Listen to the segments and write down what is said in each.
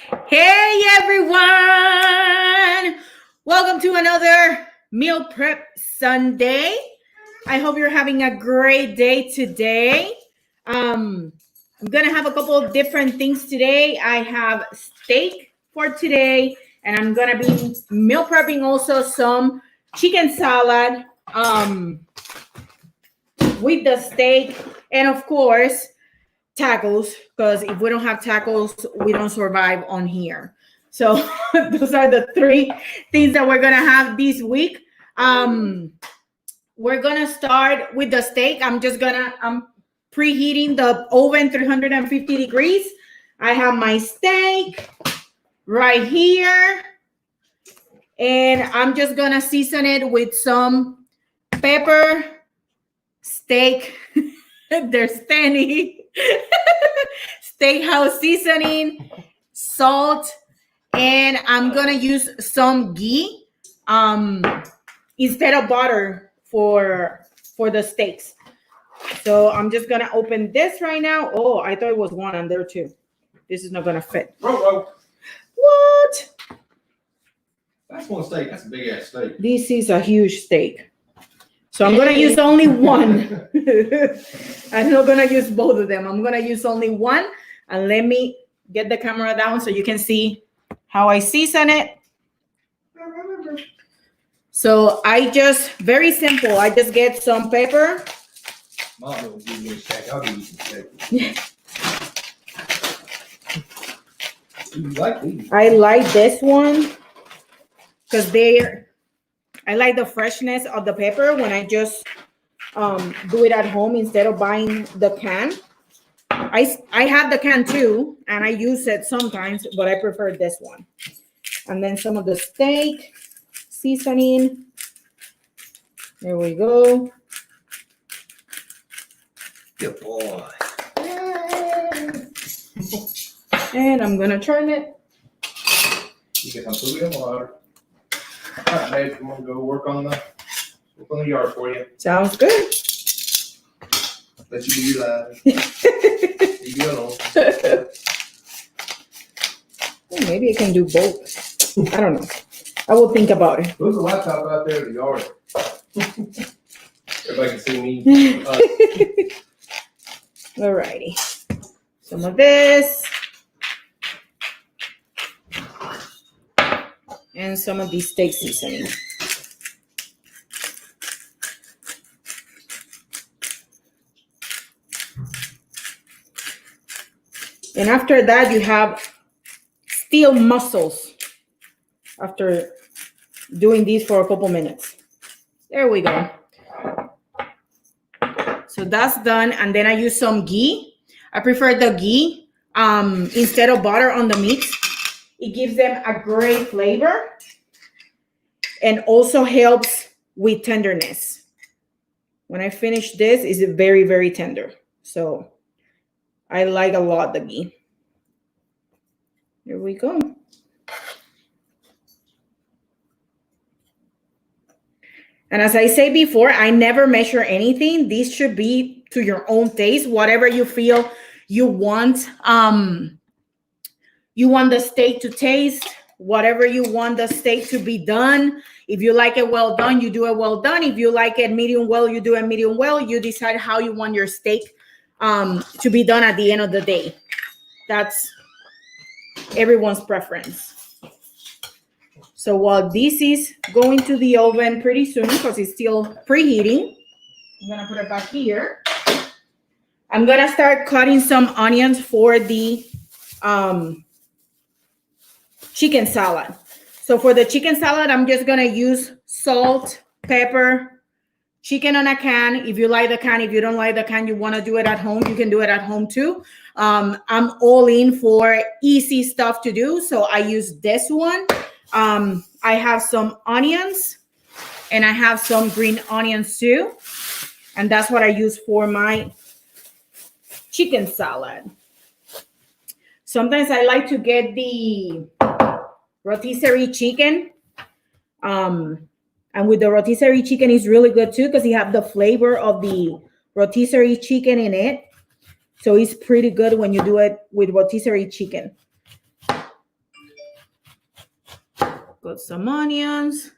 Hey everyone! Welcome to another Meal Prep Sunday. I hope you're having a great day today. I'm gonna have a couple of different things today. I have steak for today, and I'm gonna be meal prepping also some chicken salad with the steak, and of course tacos, because if we don't have tacos, we don't survive on here. So those are the three things that we're gonna have this week. We're gonna start with the steak. I'm preheating the oven 350 degrees. I have my steak right here, and I'm just gonna season it with some pepper, steak. There's Stanny. Steakhouse seasoning, salt, and I'm gonna use some ghee instead of butter for the steaks. So I'm just gonna open this right now. Oh, I thought it was one on there too. This is not gonna fit. Whoa. What? That's one steak. That's a big ass steak. This is a huge steak. So I'm gonna use only one. I'm not gonna use both of them. I'm gonna use only one. And let me get the camera down so you can see how I season it. So very simple. I just get some pepper. Mom will give me a steak. I'll give you some steak. You like these? I like this one because I like the freshness of the pepper when I just do it at home instead of buying the can. I have the can too, and I use it sometimes, but I prefer this one. And then some of the steak seasoning. There we go. Good boy. And I'm gonna turn it. You get some food and water. All right, babe, I'm gonna go work on the yard for you. Sounds good. Let you do your life. You go along. Well, maybe I can do both. I don't know. I will think about it. There's a laptop out there in the yard. Everybody can see me. Alrighty. Some of this. And some of these steak seasoning. And after that, you have steel muscles after doing this for a couple minutes. There we go. So that's done. And then I use some ghee. I prefer the ghee instead of butter on the meat. It gives them a great flavor and also helps with tenderness. When I finish this, it's very, very tender. So I like a lot the ghee. Here we go. And as I say before, I never measure anything. This should be to your own taste, whatever you feel you want. You want the steak to taste, whatever you want the steak to be done. If you like it well done, you do it well done. If you like it medium well, you do it medium well. You decide how you want your steak to be done at the end of the day. That's everyone's preference. So while this is going to the oven pretty soon because it's still preheating, I'm gonna put it back here. I'm gonna start cutting some onions for the chicken salad. So for the chicken salad, I'm just gonna use salt, pepper, chicken on a can. If you like the can, if you don't like the can, you wanna do it at home, you can do it at home too. I'm all in for easy stuff to do, so I use this one. I have some onions and I have some green onions too. And that's what I use for my chicken salad. Sometimes I like to get the rotisserie chicken. And with the rotisserie chicken, it's really good too because you have the flavor of the rotisserie chicken in it. So it's pretty good when you do it with rotisserie chicken. Got some onions.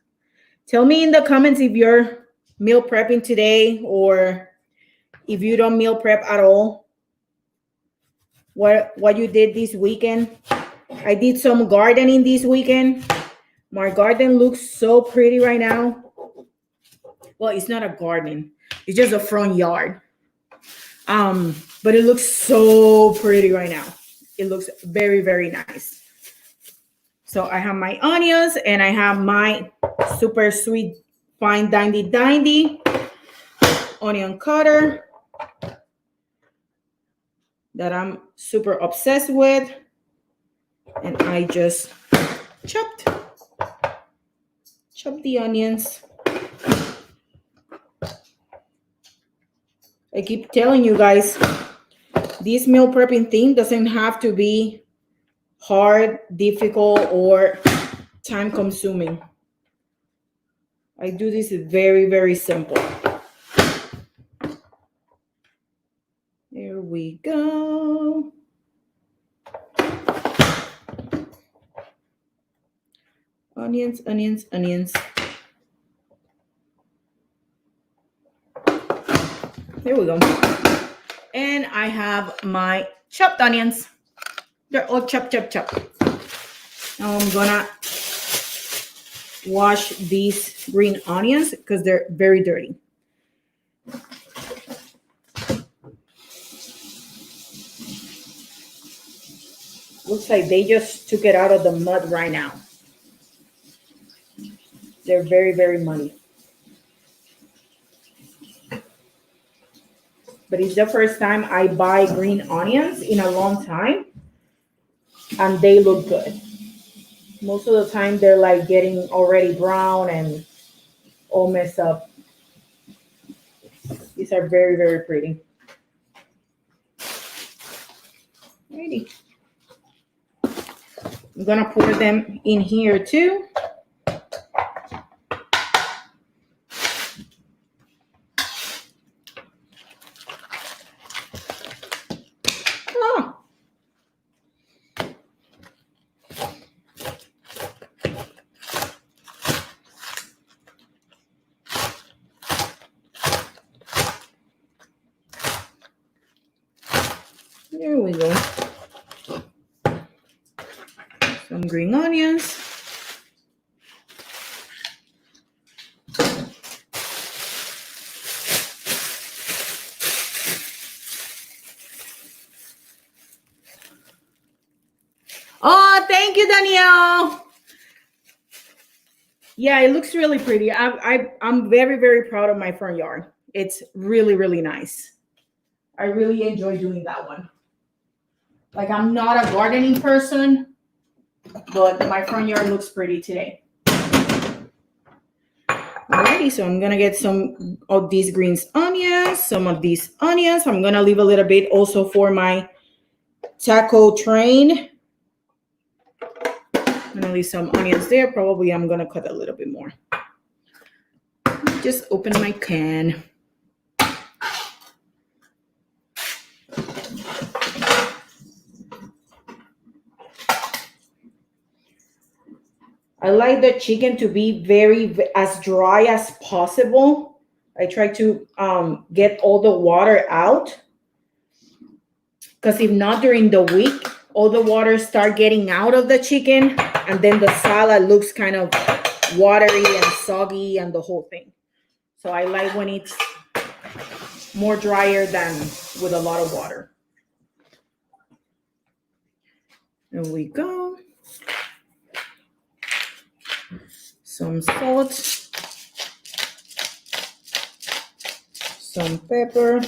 Tell me in the comments if you're meal prepping today or if you don't meal prep at all. What you did this weekend. I did some gardening this weekend. My garden looks so pretty right now. Well, it's not a garden. It's just a front yard. But it looks so pretty right now. It looks very, very nice. So I have my onions and I have my super sweet fine dandy onion cutter that I'm super obsessed with. And I just chopped the onions. I keep telling you guys, this meal prepping thing doesn't have to be hard, difficult, or time consuming. I do this very, very simple. There we go. Onions, onions, onions. There we go. And I have my chopped onions. They're all chopped. Now I'm gonna wash these green onions because they're very dirty. Looks like they just took it out of the mud right now. They're very, very muddy. But it's the first time I buy green onions in a long time, and they look good. Most of the time, they're like getting already brown and all messed up. These are very, very pretty. Alrighty. I'm gonna pour them in here too. There we go. Some green onions. Oh, thank you, Danielle. Yeah, it looks really pretty. I'm very, very proud of my front yard. It's really, really nice. I really enjoy doing that one. Like, I'm not a gardening person, but my front yard looks pretty today. Alrighty, so I'm gonna get some of these green onions, some of these onions. I'm gonna leave a little bit also for my taco train. I'm gonna leave some onions there. Probably I'm gonna cut a little bit more. Just open my can. I like the chicken to be as dry as possible. I try to get all the water out, because if not, during the week, all the water start getting out of the chicken, and then the salad looks kind of watery and soggy and the whole thing. So I like when it's more drier than with a lot of water. There we go. Some salt, some pepper,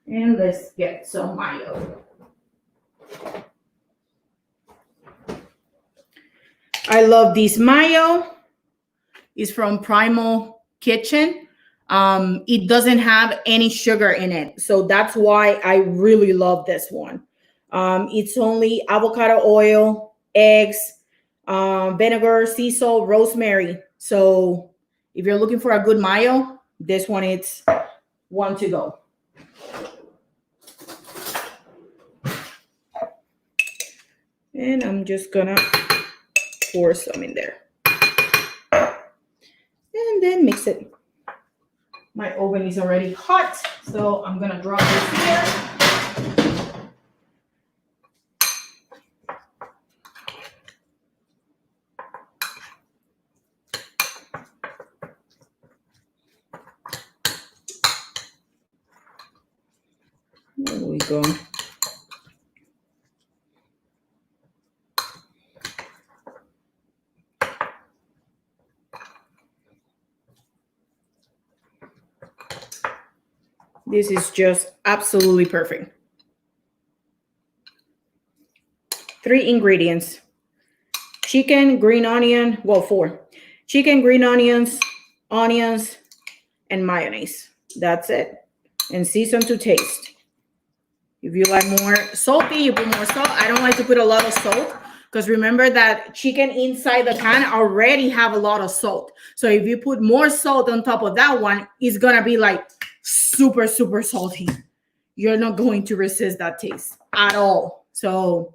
and let's get some mayo. I love this mayo. It's from Primal Kitchen. It doesn't have any sugar in it, so that's why I really love this one. It's only avocado oil, eggs, vinegar, sea salt, rosemary. So if you're looking for a good mayo, this one is one to go. And I'm just gonna pour some in there. And then mix it. My oven is already hot, so I'm gonna drop this here. There we go. This is just absolutely perfect. 3 ingredients. Chicken, green onion, well, 4. Chicken, green onions, and mayonnaise. That's it. And season to taste. If you like more salty, you put more salt. I don't like to put a lot of salt because remember that chicken inside the can already have a lot of salt. So if you put more salt on top of that one, it's going to be like super, super salty. You're not going to resist that taste at all. So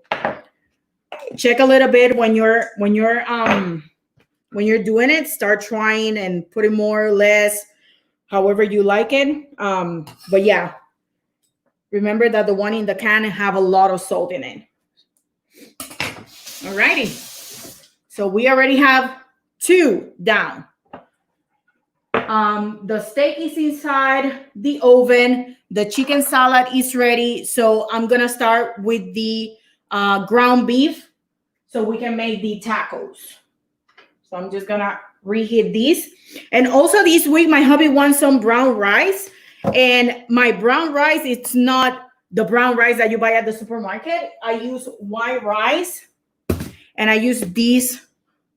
check a little bit when you're doing it. Start trying and putting more or less, however you like it. But yeah, remember that the one in the can have a lot of salt in it. Alrighty. So we already have 2 down. The steak is inside the oven. The chicken salad is ready. So I'm going to start with the ground beef so we can make the tacos. So I'm just going to reheat these. And also this week, my hubby wants some brown rice. And my brown rice, it's not the brown rice that you buy at the supermarket. I use white rice. And I use these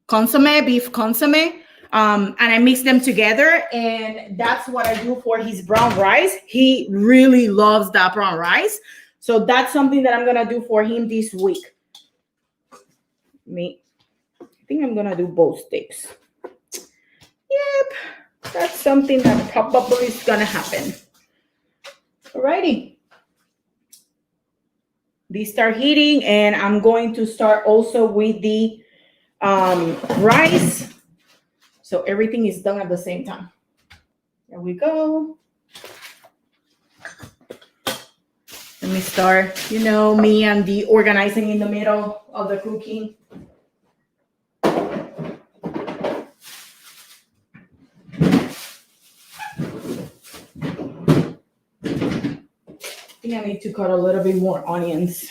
consomme, beef consomme. And I mix them together, and that's what I do for his brown rice. He really loves that brown rice. So that's something that I'm going to do for him this week. I think I'm going to do both steaks. Yep, that's something that probably is going to happen. Alrighty. These start heating, and I'm going to start also with the rice. So everything is done at the same time. There we go. Let me start, me and the organizing in the middle of the cooking. I think I need to cut a little bit more onions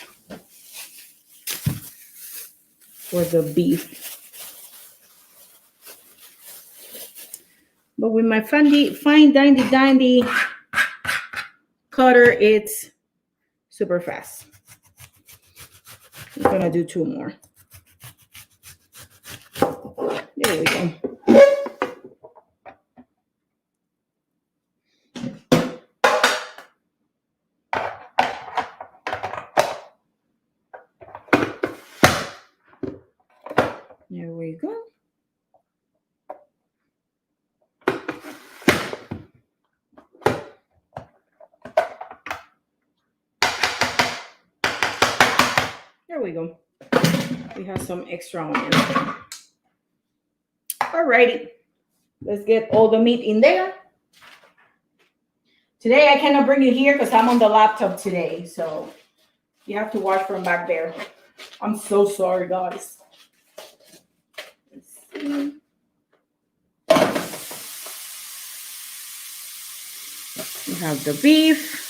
for the beef. But with my fine dandy cutter, it's super fast. I'm gonna do 2 more. There we go. There we go. There we go. We have some extra onions. Alrighty. Let's get all the meat in there. Today I cannot bring you here because I'm on the laptop today. So you have to watch from back there. I'm so sorry, guys. Let's see. We have the beef.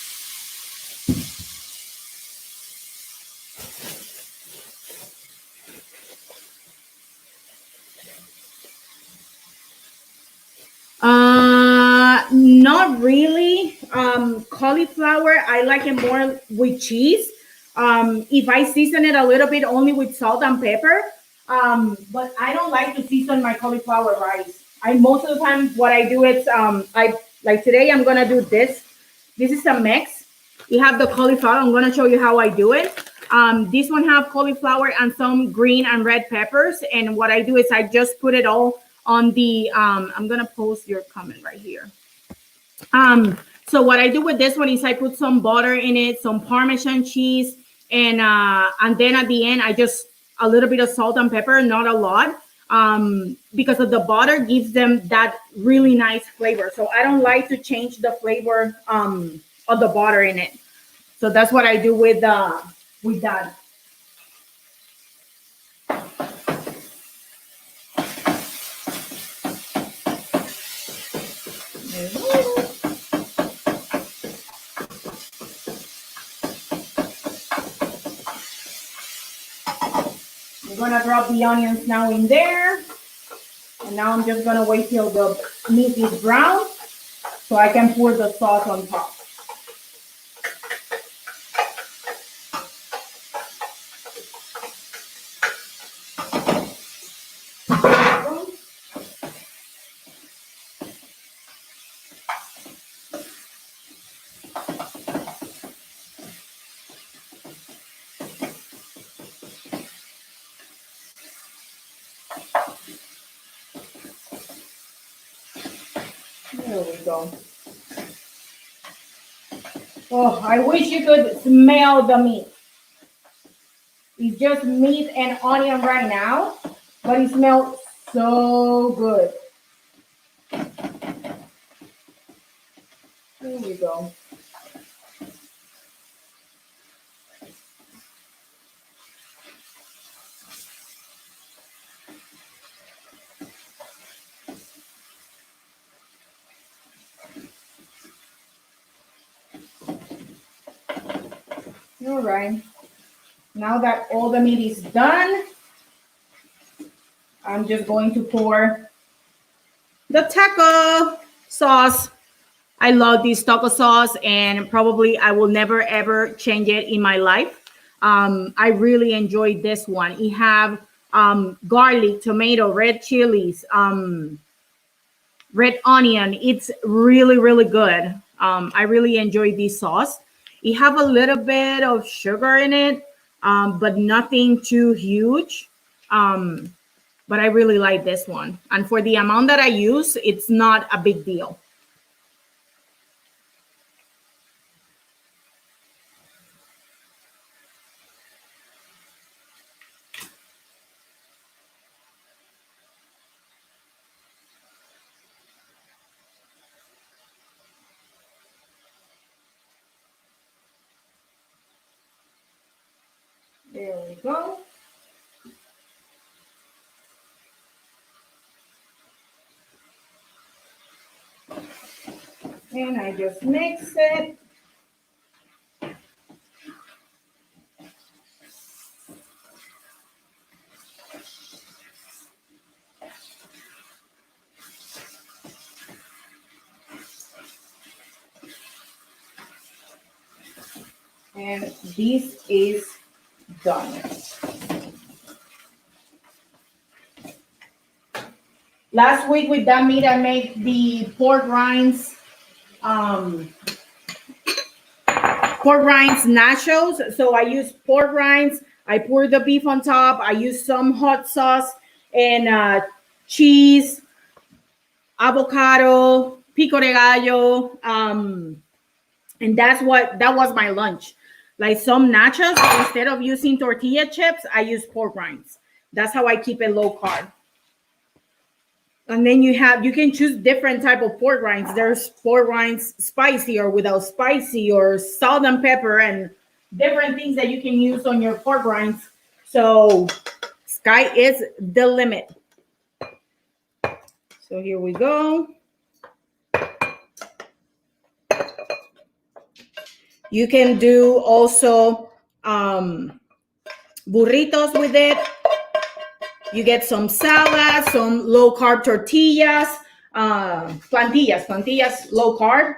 Not really. Cauliflower, I like it more with cheese. If I season it a little bit only with salt and pepper, but I don't like to season my cauliflower rice. Most of the time what I do is like today I'm gonna do this. This is a mix. You have the cauliflower. I'm gonna show you how I do it. This one have cauliflower and some green and red peppers. And what I do is I just put it all on the I'm gonna post your comment right here. So what I do with this one is I put some butter in it, some Parmesan cheese, and then at the end I just a little bit of salt and pepper, not a lot, because of the butter gives them that really nice flavor. So I don't like to change the flavor of the butter in it. So that's what I do with that. I'm gonna drop the onions now in there. And now I'm just gonna wait till the meat is brown so I can pour the sauce on top. There we go. Oh, I wish you could smell the meat. It's just meat and onion right now, but it smells so good. There we go. All right. Now that all the meat is done, I'm just going to pour the taco sauce. I love this taco sauce, and probably I will never ever change it in my life. I really enjoy this one. It have garlic, tomato, red chilies, red onion. It's really, really good. I really enjoy this sauce. It have a little bit of sugar in it, but nothing too huge. But I really like this one. And for the amount that I use, it's not a big deal. There we go. And I just mix it. And this is done. Last week with that meat, I made the pork rinds nachos. So I use pork rinds. I pour the beef on top. I use some hot sauce and cheese, avocado, pico de gallo, and that was my lunch. Like some nachos, instead of using tortilla chips, I use pork rinds. That's how I keep it low carb. And then you can choose different type of pork rinds. There's pork rinds spicy or without spicy, or salt and pepper, and different things that you can use on your pork rinds. So sky is the limit. So here we go. You can do also burritos with it. You get some salad, some low carb tortillas, plantillas, low carb.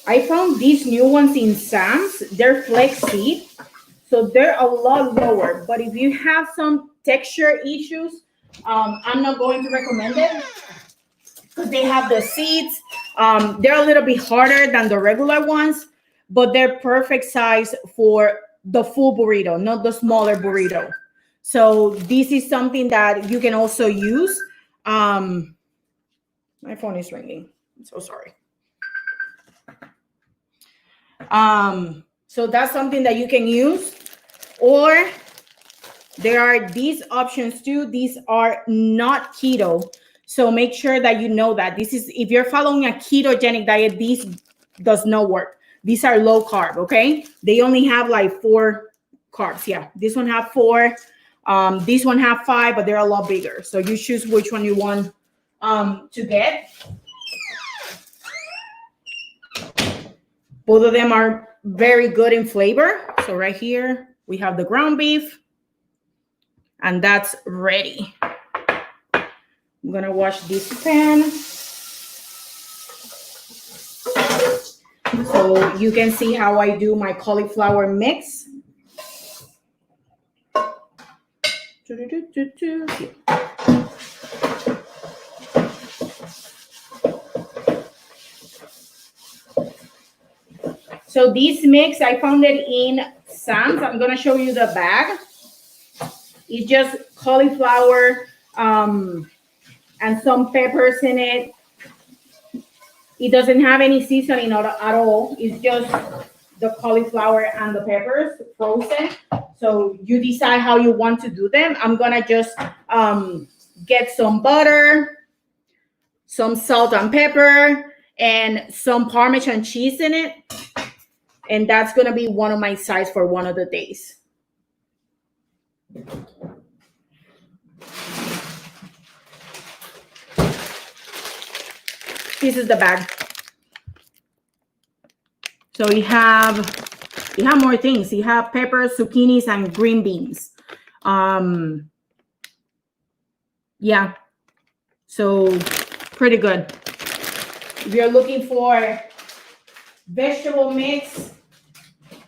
I found these new ones in Sam's. They're flaxseed, so they're a lot lower. But if you have some texture issues, I'm not going to recommend it because they have the seeds. They're a little bit harder than the regular ones, but they're perfect size for the full burrito, not the smaller burrito. So this is something that you can also use. My phone is ringing. I'm so sorry. So that's something that you can use. Or there are these options too. These are not keto. So make sure that you know that this is, if you're following a ketogenic diet, these does not work. These are low carb, okay? They only have like 4 carbs. Yeah, this one have 4. This one have 5, but they're a lot bigger. So you choose which one you want to get. Both of them are very good in flavor. So right here, we have the ground beef. And that's ready. I'm gonna wash this pan. So you can see how I do my cauliflower mix. So this mix, I found it in Sam's. I'm gonna show you the bag. It's just cauliflower and some peppers in it. It doesn't have any seasoning at all. It's just the cauliflower and the peppers frozen. So you decide how you want to do them. I'm gonna just get some butter, some salt and pepper, and some Parmesan cheese in it. And that's gonna be one of my sides for one of the days. This is the bag. So you have more things. You have peppers, zucchinis, and green beans. Yeah. So pretty good. If you're looking for vegetable mix,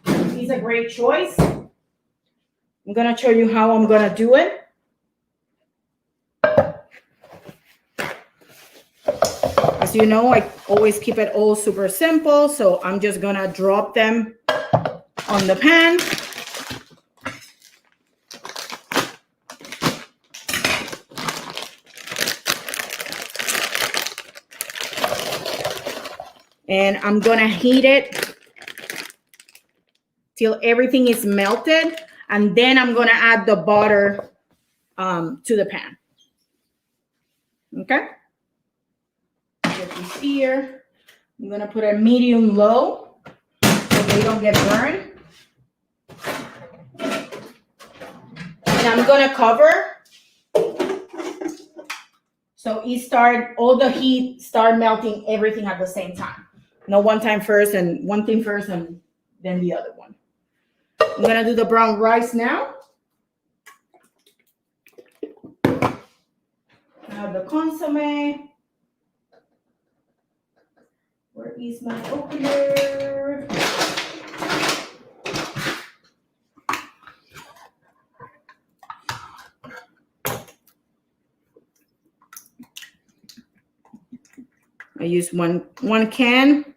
it's a great choice. I'm gonna show you how I'm gonna do it. As you know, I always keep it all super simple, so I'm just gonna drop them on the pan. And I'm gonna heat it till everything is melted, and then I'm gonna add the butter to the pan. Okay? Get this here. I'm gonna put a medium low so they don't get burned. And I'm gonna cover so all the heat start melting everything at the same time. No one thing first and then the other one. I'm gonna do the brown rice now. Now the consomme. Where is my opener? I use one can.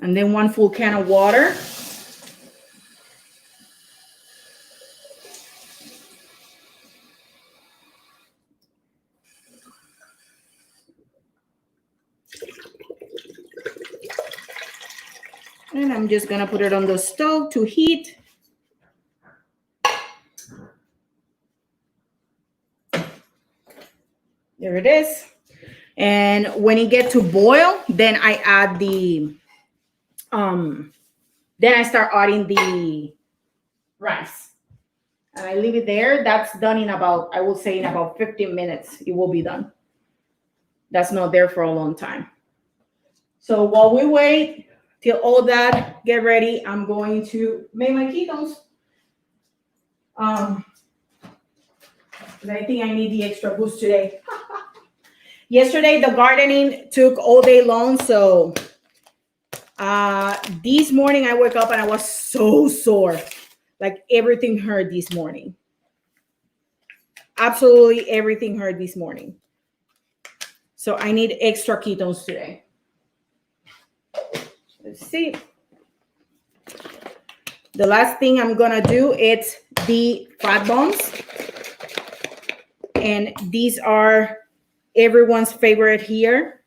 And then 1 full can of water. And I'm just gonna put it on the stove to heat. There it is. And when it gets to boil, then I add then I start adding the rice. And I leave it there. That's done in about, I will say in about 15 minutes, it will be done. That's not there for a long time. So while we wait till all that get ready, I'm going to make my ketones. I think I need the extra boost today. Yesterday, the gardening took all day long. So this morning I woke up and I was so sore. Like everything hurt this morning. Absolutely everything hurt this morning. So I need extra ketones today. Let's see. The last thing I'm gonna do is the fat bombs. And these are everyone's favorite here.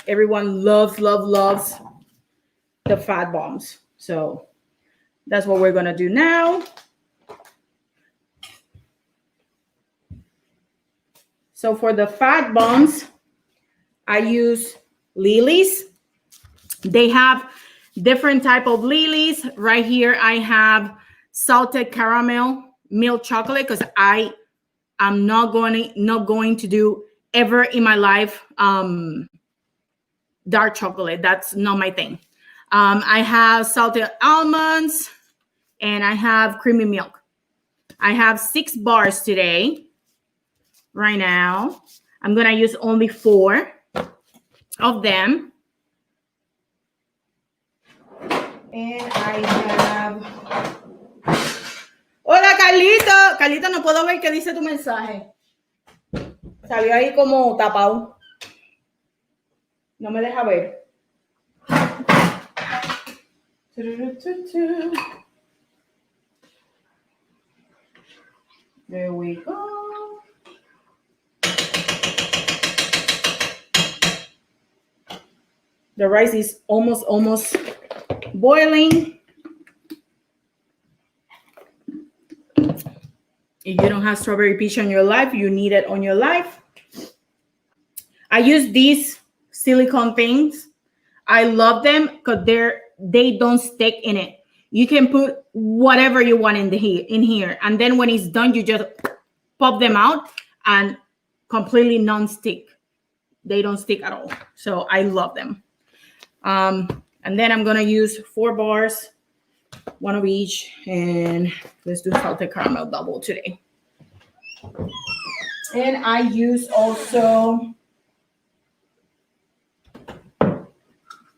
Everyone loves the fat bombs. So that's what we're gonna do now. So for the fat bombs, I use Lily's. They have different type of Lily's. Right here, I have salted caramel milk chocolate because I am not going to do ever in my life dark chocolate. That's not my thing. I have salted almonds and I have creamy milk. I have 6 bars today. Right now, I'm gonna use only 4 of them. And I have... Hola, Carlito. Carlito, no puedo ver qué dice tu mensaje. Salió ahí como tapado. No me deja ver. There we go. The rice is almost boiling. If you don't have strawberry peach on your life, you need it on your life. I use these silicone things. I love them because they don't stick in it. You can put whatever you want in here, and then when it's done, you just pop them out and completely non-stick. They don't stick at all. So I love them. And then I'm gonna use 4 bars, 1 of each, and let's do salted caramel double today. And I use also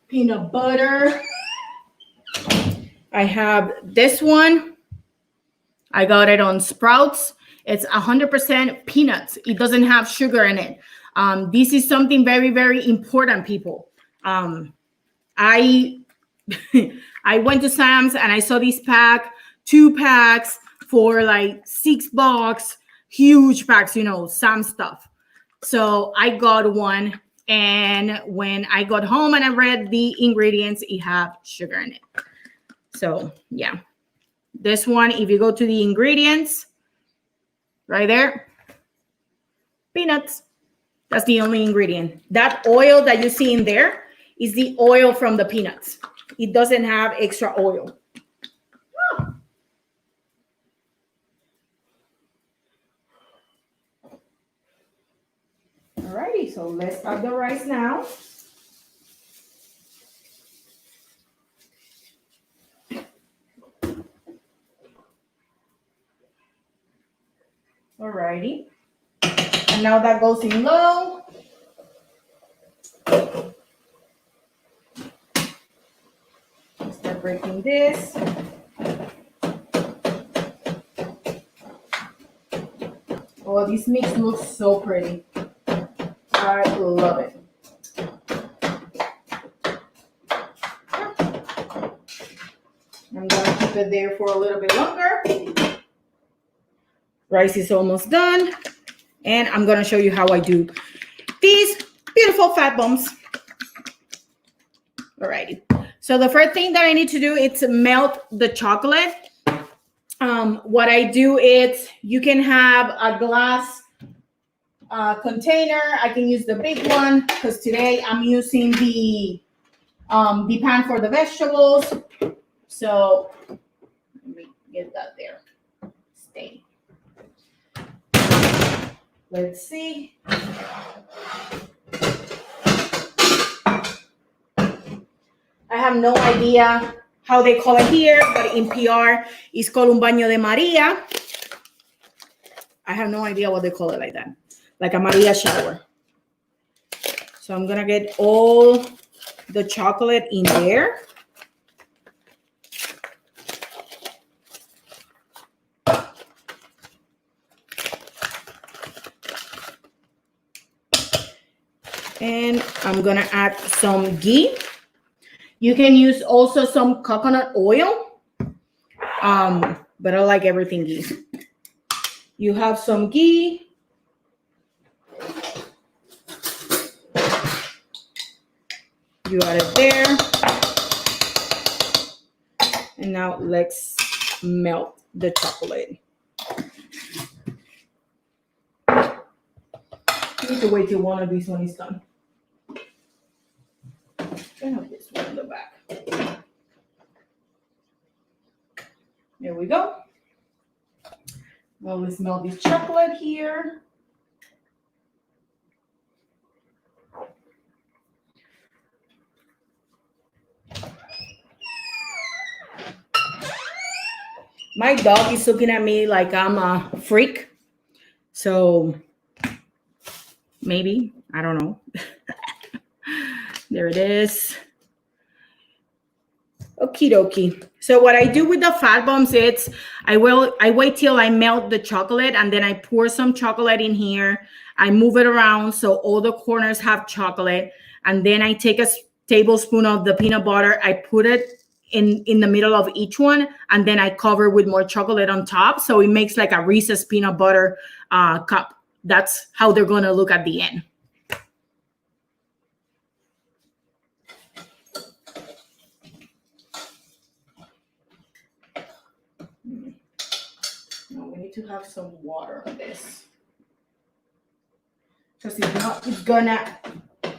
peanut butter. I have this one. I got it on Sprouts. It's 100% peanuts. It doesn't have sugar in it. This is something very, very important, people. I went to Sam's and I saw this pack, 2 packs for like $6, huge packs, you know, Sam stuff. So I got one, and when I got home and I read the ingredients, it had sugar in it. So yeah, this one, if you go to the ingredients, right there, peanuts. That's the only ingredient. That oil that you see in there is the oil from the peanuts. It doesn't have extra oil. Oh. Alrighty, so let's add the rice now. Alrighty. And now that goes in low. Start breaking this. Oh, this mix looks so pretty. I love it. I'm gonna keep it there for a little bit longer. Rice is almost done. And I'm gonna show you how I do these beautiful fat bombs. Alrighty. So the first thing that I need to do is melt the chocolate. What I do is, you can have a glass container. I can use the big one because today I'm using the pan for the vegetables. So let me get that there. Stay. Let's see. I have no idea how they call it here, but in PR, it's called un baño de Maria. I have no idea what they call it like that. Like a Maria shower. So I'm gonna get all the chocolate in there. And I'm gonna add some ghee. You can use also some coconut oil, but I like everything ghee. You have some ghee. You add it there. And now let's melt the chocolate. You need to wait till one of these one is done. I have this one in the back. There we go. Well, let's melt this chocolate here. My dog is looking at me like I'm a freak. So maybe, I don't know. There it is. Okie dokie. So what I do with the fat bombs, it's I wait till I melt the chocolate and then I pour some chocolate in here. I move it around so all the corners have chocolate. And then I take a tablespoon of the peanut butter. I put it in the middle of each one. And then I cover with more chocolate on top. So it makes like a Reese's peanut butter cup. That's how they're going to look at the end. Now we need to have some water on this. Because if not, it's gonna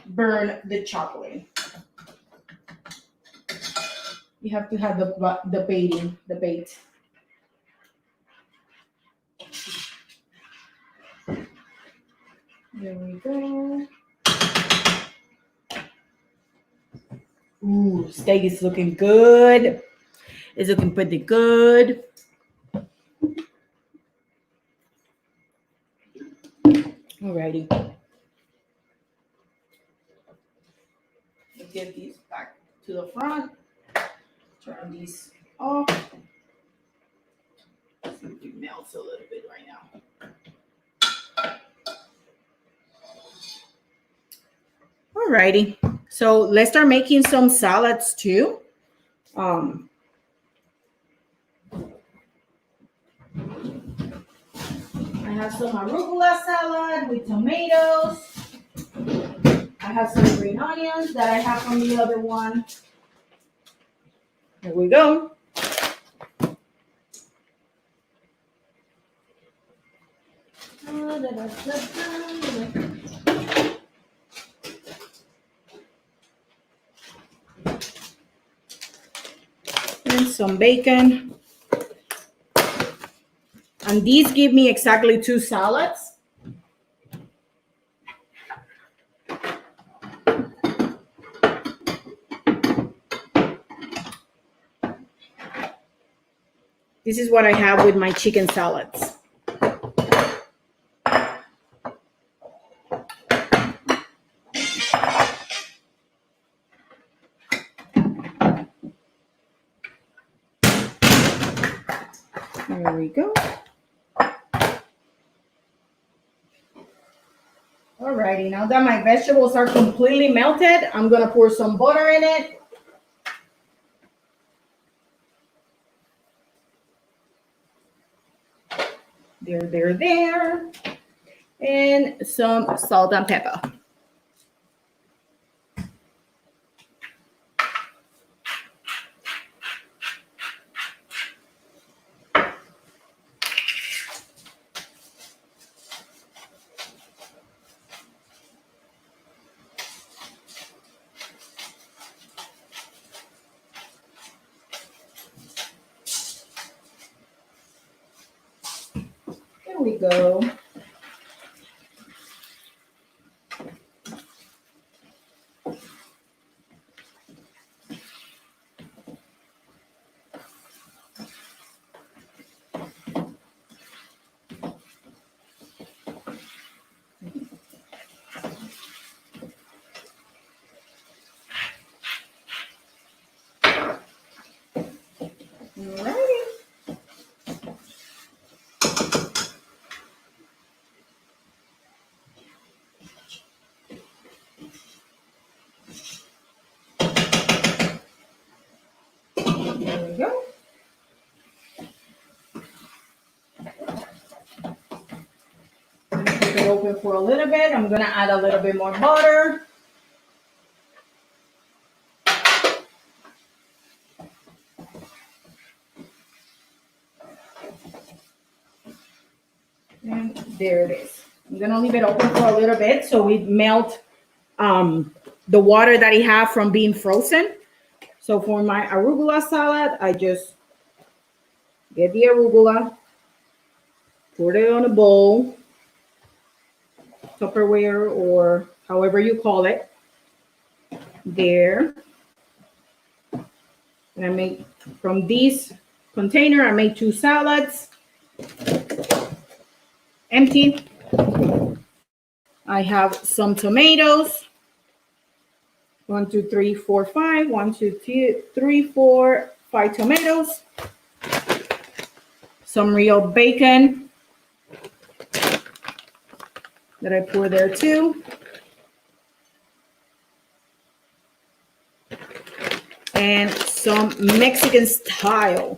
burn the chocolate. You have to have the bait. There we go. Ooh, steak is looking good. It's looking pretty good. Alrighty. Let's get these back to the front. Turn these off. See if it melts a little bit right now. Alrighty. So let's start making some salads too. I have some arugula salad with tomatoes. I have some green onions that I have from the other one. There we go. And some bacon. And these give me exactly 2 salads. This is what I have with my chicken salads. There we go. Alrighty, now that my vegetables are completely melted, I'm gonna pour some butter in it. There. And some salt and pepper. There we go. Alrighty. There we go. I'm gonna keep it open for a little bit. I'm gonna add a little bit more butter. And there it is. I'm gonna leave it open for a little bit so we melt the water that he have from being frozen. So for my arugula salad, I just get the arugula, put it on a bowl, Tupperware or however you call it. There. And I make from this container, I make 2 salads. Empty. I have some tomatoes. 1, 2, 3, 4, 5. 1, 2, 3, 4, 5 tomatoes. Some real bacon that I pour there too. And some Mexican style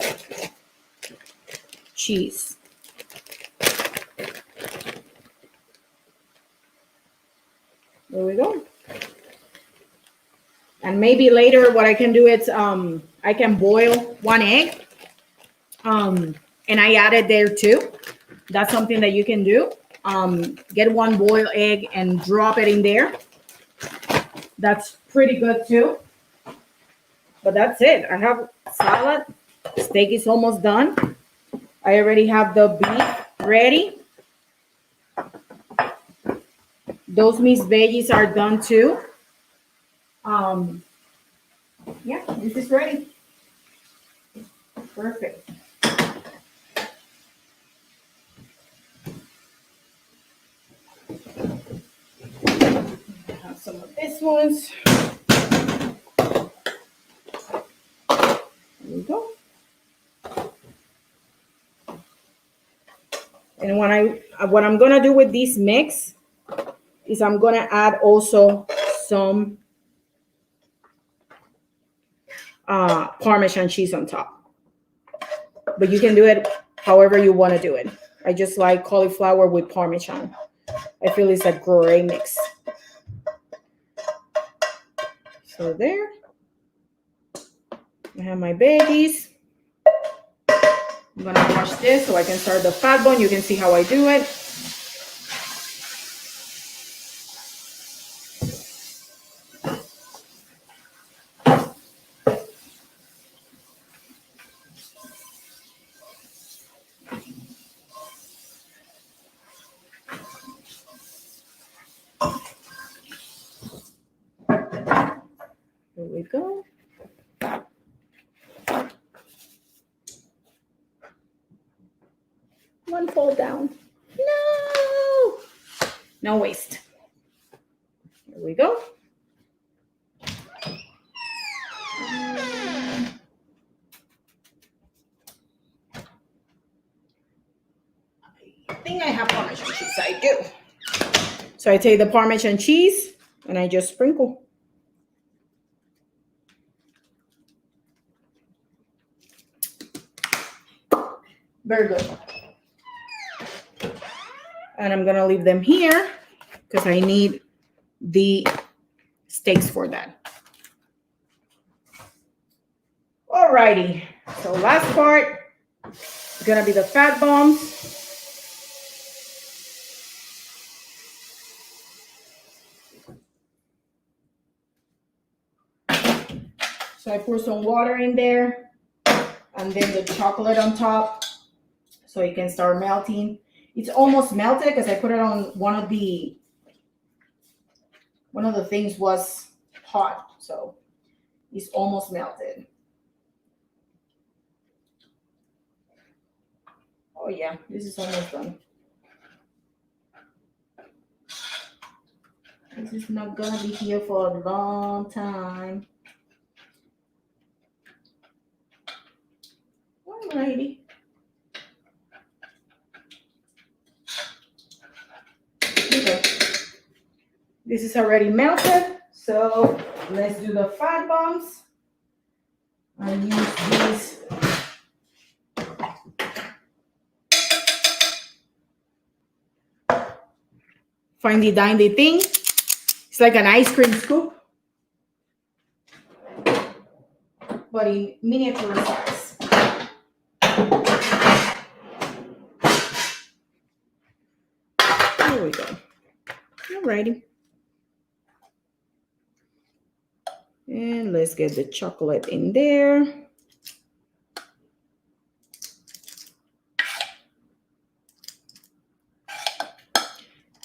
cheese. There we go. And maybe later what I can do is I can boil 1 egg. And I add it there too. That's something that you can do. Get 1 boiled egg and drop it in there. That's pretty good too. But that's it. I have salad. Steak is almost done. I already have the beef ready. Those mixed veggies are done too. Yeah, this is ready. Perfect. Have some of these ones. There we go. And what I'm gonna do with this mix is I'm gonna add also some Parmesan cheese on top. But you can do it however you want to do it. I just like cauliflower with Parmesan. I feel it's a great mix. So there. I have my veggies. I'm going to wash this so I can start the fat bun. You can see how I do it. Here we go. One fall down. No! No waste. Here we go. I think I have Parmesan cheese. I do. So I take the Parmesan cheese and I just sprinkle. Very good. And I'm gonna leave them here because I need the steaks for that. Alrighty, so last part is gonna be the fat bombs. So I pour some water in there and then the chocolate on top so it can start melting. It's almost melted because I put it on one of the things was hot, so it's almost melted. Oh yeah, this is almost done. This is not gonna be here for a long time. Alrighty. Okay. This is already melted, so let's do the fat bombs. I use these finely dindy thing. It's like an ice cream scoop, but in miniature size. Alrighty. And let's get the chocolate in there.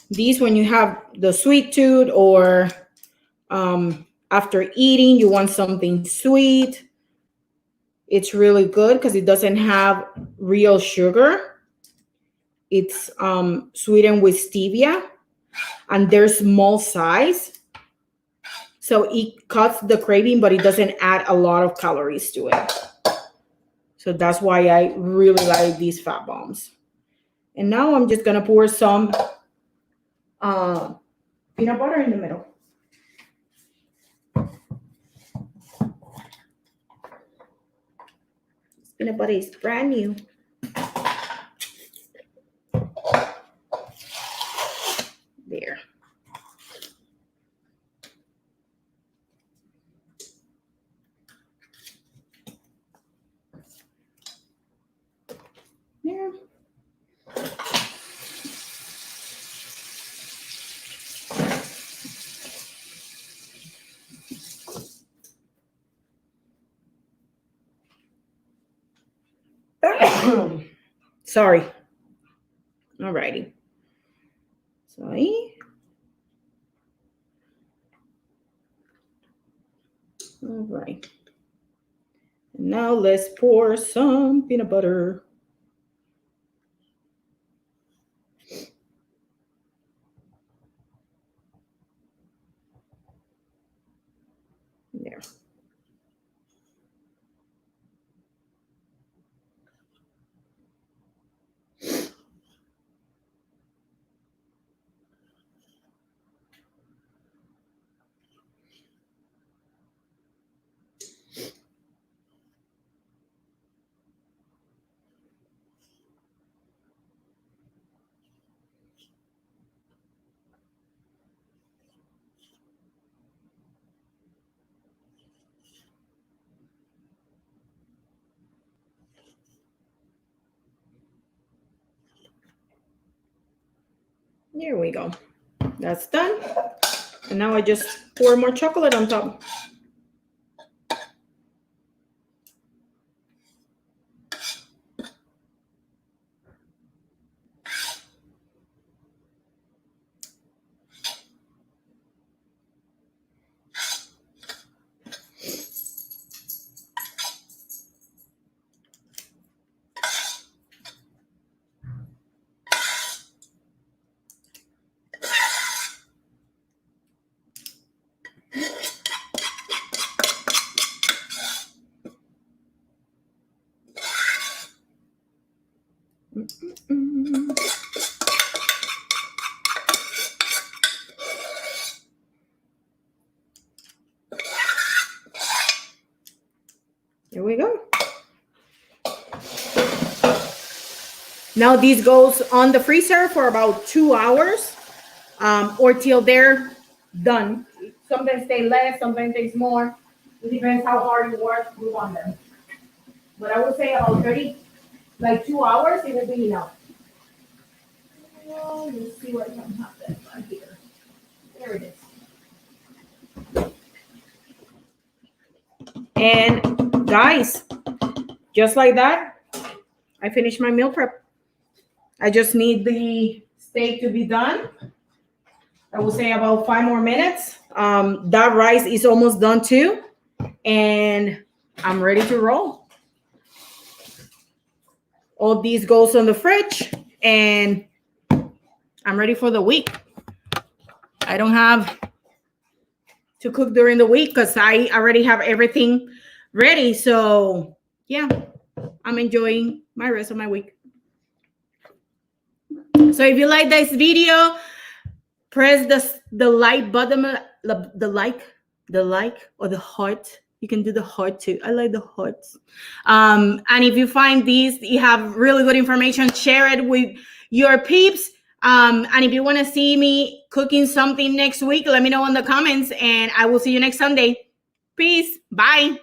These, when you have the sweet tooth or after eating, you want something sweet, it's really good because it doesn't have real sugar. It's sweetened with stevia, and they're small size. So it cuts the craving, but it doesn't add a lot of calories to it. So that's why I really like these fat bombs. And now I'm just gonna pour some peanut butter in the middle. This peanut butter is brand new. There. There. Sorry. Alrighty. Sorry. All right. Now let's pour some peanut butter. There. There we go. That's done. And now I just pour more chocolate on top. There we go. Now this goes on the freezer for about 2 hours or till they're done. Sometimes they less, sometimes takes more. It depends how hard you work, we want them. But I would say about 2 hours, it will be enough. Well, let's see what I can happen right here. There it is. And guys, just like that, I finished my meal prep. I just need the steak to be done. I will say about 5 more minutes. That rice is almost done too. And I'm ready to roll. All these goes on the fridge and I'm ready for the week. I don't have to cook during the week because I already have everything ready. So yeah, I'm enjoying my rest of my week. So if you like this video, press the like button, the like or the heart. You can do the heart too. I like the hearts. And if you find these, you have really good information, share it with your peeps. And if you want to see me cooking something next week, let me know in the comments and I will see you next Sunday. Peace. Bye.